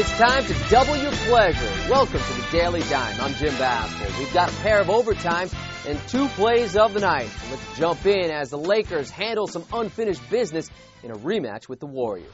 It's time to double your pleasure. Welcome to the Daily Dime. I'm Jim Bassel. We've got a pair of overtime and 2 plays of the night. So let's jump in as the Lakers handle some unfinished business in a rematch with the Warriors.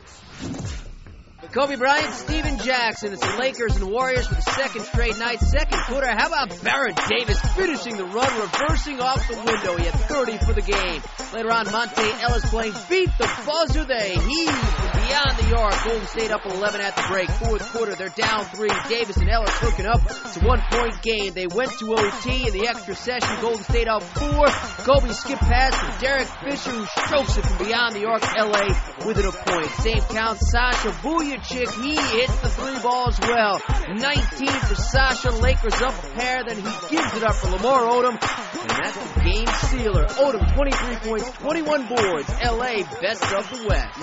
Kobe Bryant, Steven Jackson. It's the Lakers and Warriors for the second straight night. Second quarter, how about Baron Davis finishing the run, reversing off the window. He had 30 for the game. Later on, Monte Ellis playing Beat the Buzzer. They heave from beyond the arc. Golden State up 11 at the break. Fourth quarter, they're down 3. Davis and Ellis hooking up. It's a 1-point game. They went to OT in the extra session. Golden State up 4. Kobe skip pass to Derek Fisher, who strokes it from beyond the arc. LA within a point. Same count, Sasha Vujacic. He hits the 3 balls well. 19 for Sasha. Lakers up a pair. Then he gives it up for Lamar Odom. And that's the game sealer. Odom, 23 points, 21 boards. LA, best of the West.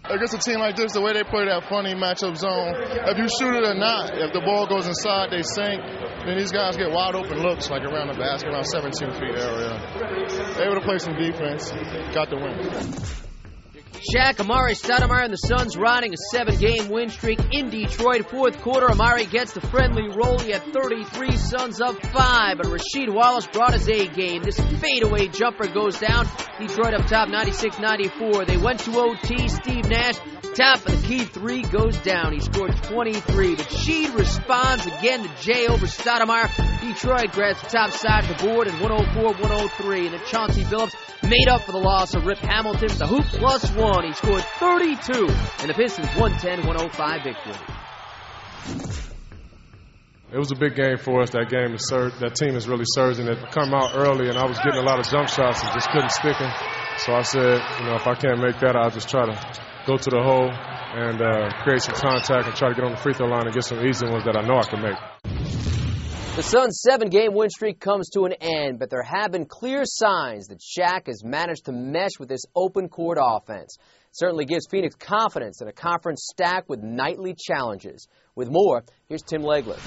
Against a team like this, the way they play that funny matchup zone, if you shoot it or not, if the ball goes inside, they sink. Then these guys get wide open looks like around the basket, around 17 feet area. They able to play some defense, got the win. Shaq, Amari Stoudemire, and the Suns riding a 7-game win streak in Detroit. Fourth quarter, Amari gets the friendly roll. He had 33, Suns up 5. But Rasheed Wallace brought his A game. This fadeaway jumper goes down. Detroit up top, 96-94. They went to OT. Steve Nash, top of the key 3 goes down. He scored 23. But Sheed responds again to Jay over Stoudemire. Detroit grabs the top side of the board at 104-103. And then Chauncey Billups made up for the loss of Rip Hamilton. The hoop +1. He scored 32, and the Pistons 110-105 victory. It was a big game for us. That team is really surging. It come out early, and I was getting a lot of jump shots and just couldn't stick them. So I said, if I can't make that, I'll just try to go to the hole and create some contact and try to get on the free throw line and get some easy ones that I know I can make. The Suns' 7-game win streak comes to an end, but there have been clear signs that Shaq has managed to mesh with this open court offense. It certainly gives Phoenix confidence in a conference stacked with nightly challenges. With more, here's Tim Legler.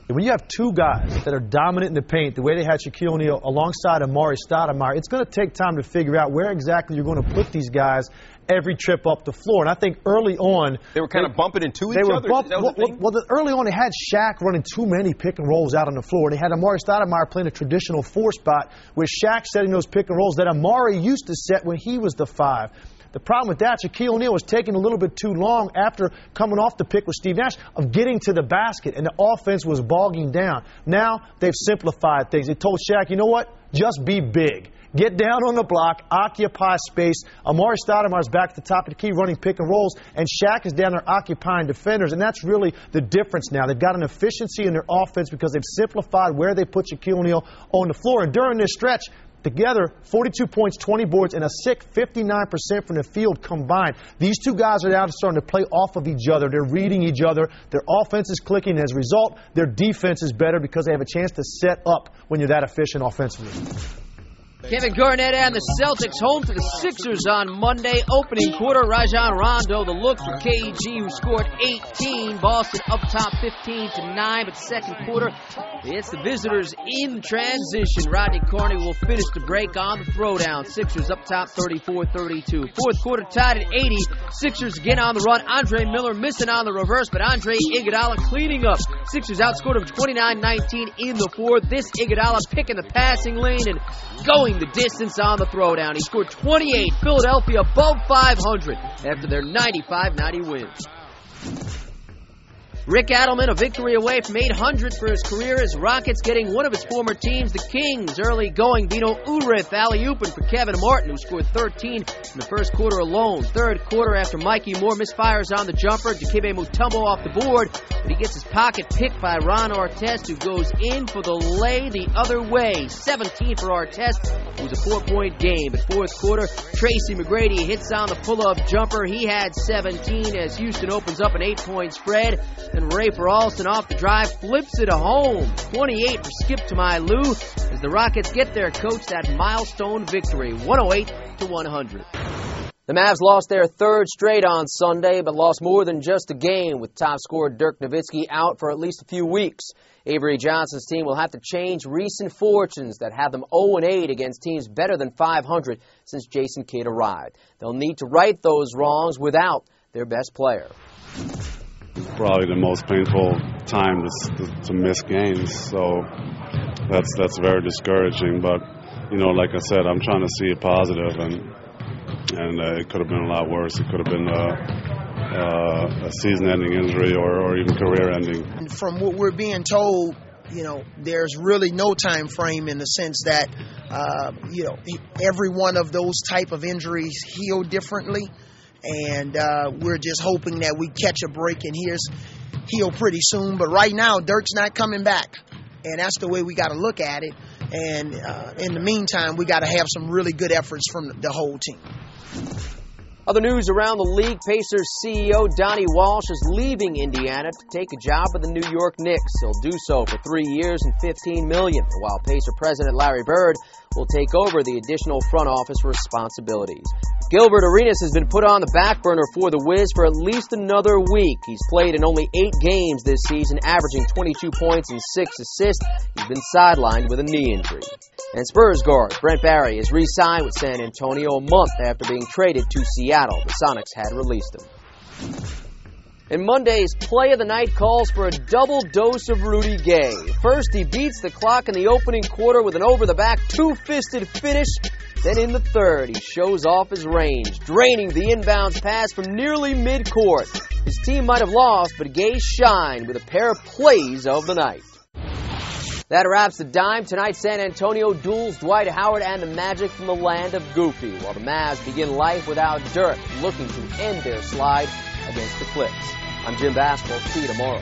When you have 2 guys that are dominant in the paint, the way they had Shaquille O'Neal alongside Amari Stoudemire, it's going to take time to figure out where exactly you're going to put these guys every trip up the floor. And I think early on they were kind of bumping into each other. Early on they had Shaq running too many pick and rolls out on the floor. They had Amari Stoudemire playing a traditional 4 spot with Shaq setting those pick and rolls that Amari used to set when he was the 5. The problem with that, Shaquille O'Neal was taking a little bit too long after coming off the pick with Steve Nash of getting to the basket, and the offense was bogging down. Now they've simplified things. They told Shaq, you know what? Just be big. Get down on the block, occupy space. Amari Stoudemire's back at the top of the key running pick and rolls, and Shaq is down there occupying defenders, and that's really the difference now. They've got an efficiency in their offense because they've simplified where they put Shaquille O'Neal on the floor. And during this stretch, together, 42 points, 20 boards, and a sick 59% from the field combined. These 2 guys are now starting to play off of each other. They're reading each other. Their offense is clicking. As a result, their defense is better because they have a chance to set up when you're that efficient offensively. Kevin Garnett and the Celtics home to the Sixers on Monday. Opening quarter, Rajon Rondo, the look for KG, who scored 18. Boston up top 15-9, but second quarter, it's the visitors in transition. Rodney Carney will finish the break on the throwdown. Sixers up top 34-32. Fourth quarter tied at 80. Sixers again on the run. Andre Miller missing on the reverse, but Andre Iguodala cleaning up. Sixers outscored him 29-19 in the fourth. This Iguodala picking the passing lane and going the distance on the throwdown. He scored 28. Philadelphia above 500 after their 95-90 win. Rick Adelman, a victory away from 800 for his career as Rockets getting one of his former teams, the Kings. Early going, Vino Udrih alley-ooping for Kevin Martin, who scored 13 in the first quarter alone. Third quarter, after Mikey Moore misfires on the jumper, Dikembe Mutombo off the board, but he gets his pocket picked by Ron Artest, who goes in for the lay the other way. 17 for Artest. It was a 4-point game. But fourth quarter, Tracy McGrady hits on the pull-up jumper. He had 17 as Houston opens up an 8-point spread. And Ray Peralston off the drive flips it home. 28 for Skip Tomai-Lou as the Rockets get their coach that milestone victory, 108-100. The Mavs lost their 3rd straight on Sunday, but lost more than just a game, with top scorer Dirk Nowitzki out for at least a few weeks. Avery Johnson's team will have to change recent fortunes that have them 0-8 against teams better than 500 since Jason Kidd arrived. They'll need to right those wrongs without their best player. Probably the most painful time to miss games, so that's very discouraging. But like I said, I'm trying to see it positive, and it could have been a lot worse. It could have been a season-ending injury or even career-ending. From what we're being told, there's really no time frame in the sense that every one of those type of injuries heal differently. And we're just hoping that we catch a break and heal pretty soon. But right now, Dirk's not coming back. And that's the way we got to look at it. And in the meantime, we got to have some really good efforts from the whole team. Other news around the league, Pacers CEO Donnie Walsh is leaving Indiana to take a job with the New York Knicks. He'll do so for 3 years and $15 million, while Pacer President Larry Bird will take over the additional front office responsibilities. Gilbert Arenas has been put on the back burner for the Wiz for at least another week. He's played in only 8 games this season, averaging 22 points and 6 assists. He's been sidelined with a knee injury. And Spurs guard Brent Barry is re-signed with San Antonio a month after being traded to Seattle. The Sonics had released him. And Monday's play of the night calls for a double dose of Rudy Gay. First, he beats the clock in the opening quarter with an over-the-back two-fisted finish. Then in the third, he shows off his range, draining the inbounds pass from nearly midcourt. His team might have lost, but Gay shined with a pair of plays of the night. That wraps the dime. Tonight, San Antonio duels Dwight Howard and the Magic from the land of Goofy, while the Mavs begin life without Dirk, looking to end their slide against the Clips. I'm Jim Basketball. See you tomorrow.